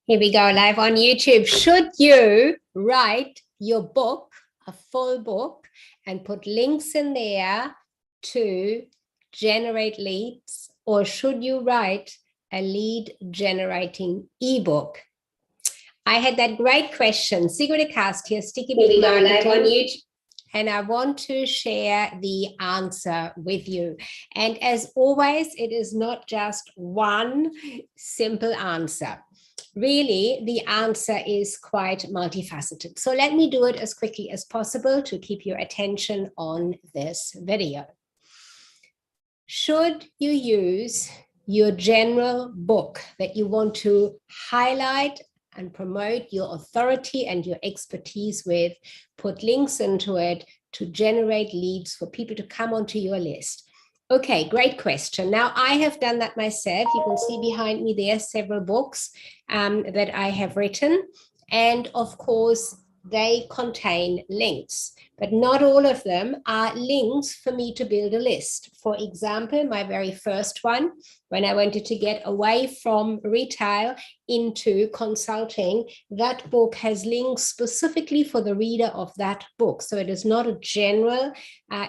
Here we go, live on YouTube. Should you write your book, a full book, and put links in there to generate leads, or should you write a lead generating ebook? I had that great question. Sigrid Cast here, Sticky Big Marketing on YouTube. And I want to share the answer with you. And as always, it is not just one simple answer. Really, the answer is quite multifaceted. So let me do it as quickly as possible to keep your attention on this video. Should you use your general book that you want to highlight and promote your authority and your expertise with, put links into it to generate leads for people to come onto your list? Okay, great question. Now, I have done that myself. You can see behind me there several books that I have written. And of course, they contain links, but not all of them are links for me to build a list. For example, my very first one, when I wanted to get away from retail into consulting, that book has links specifically for the reader of that book. So it is not a general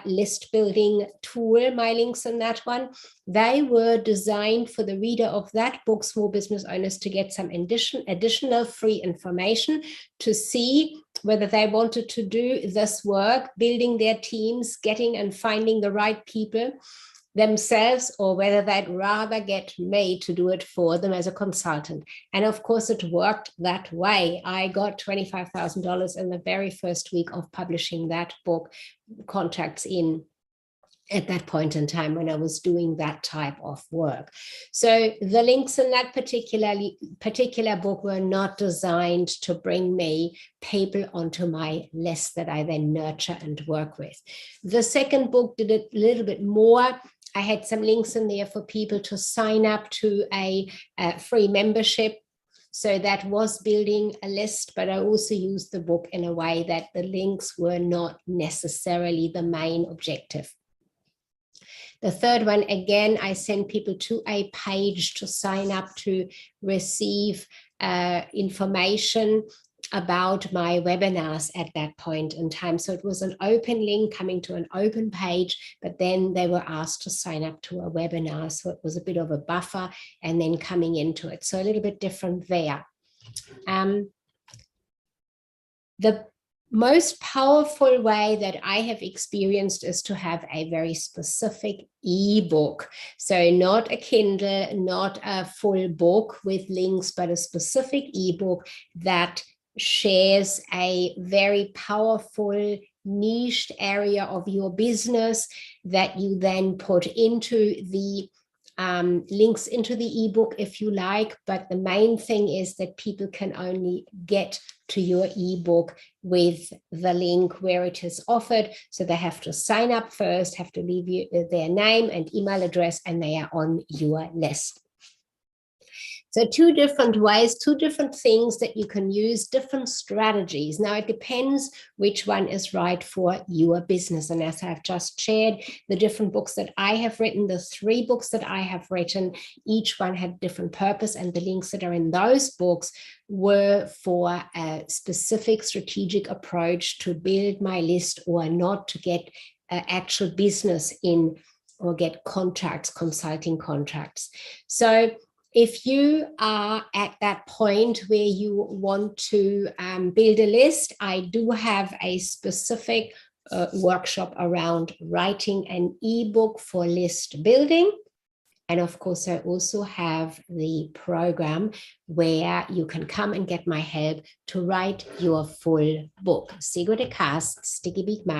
list building tool, my links in that one. They were designed for the reader of that book, small business owners, to get some additional free information to see whether they wanted to do this work, building their teams, getting and finding the right people themselves, or whether they'd rather get me to do it for them as a consultant. And of course, it worked that way. I got $25,000 in the very first week of publishing that book, contracts in at that point in time when I was doing that type of work. So the links in that particular book were not designed to bring me people onto my list that I then nurture and work with. The second book did it a little bit more. I had some links in there for people to sign up to a free membership. So that was building a list, but I also used the book in a way that the links were not necessarily the main objective. The third one, again, I sent people to a page to sign up to receive information about my webinars at that point in time. So it was an open link coming to an open page, but then they were asked to sign up to a webinar. So it was a bit of a buffer and then coming into it. So a little bit different there. The most powerful way that I have experienced is to have a very specific ebook. So not a Kindle, not a full book with links, but a specific ebook that shares a very powerful niched area of your business that you then put into the links into the ebook if you like. But the main thing is that people can only get to your ebook with the link where it is offered. So they have to sign up first, have to leave you their name and email address, and they are on your list. So two different ways, two different things that you can use, different strategies. Now, it depends which one is right for your business. And as I've just shared, the different books that I have written, the 3 books that I have written, each one had different purpose, and the links that are in those books were for a specific strategic approach to build my list or not to get actual business in or get contracts, consulting contracts. So if you are at that point where you want to build a list, I do have a specific workshop around writing an ebook for list building. And of course, I also have the program where you can come and get my help to write your full book. Sigrid Cast, Sticky Big Marketing.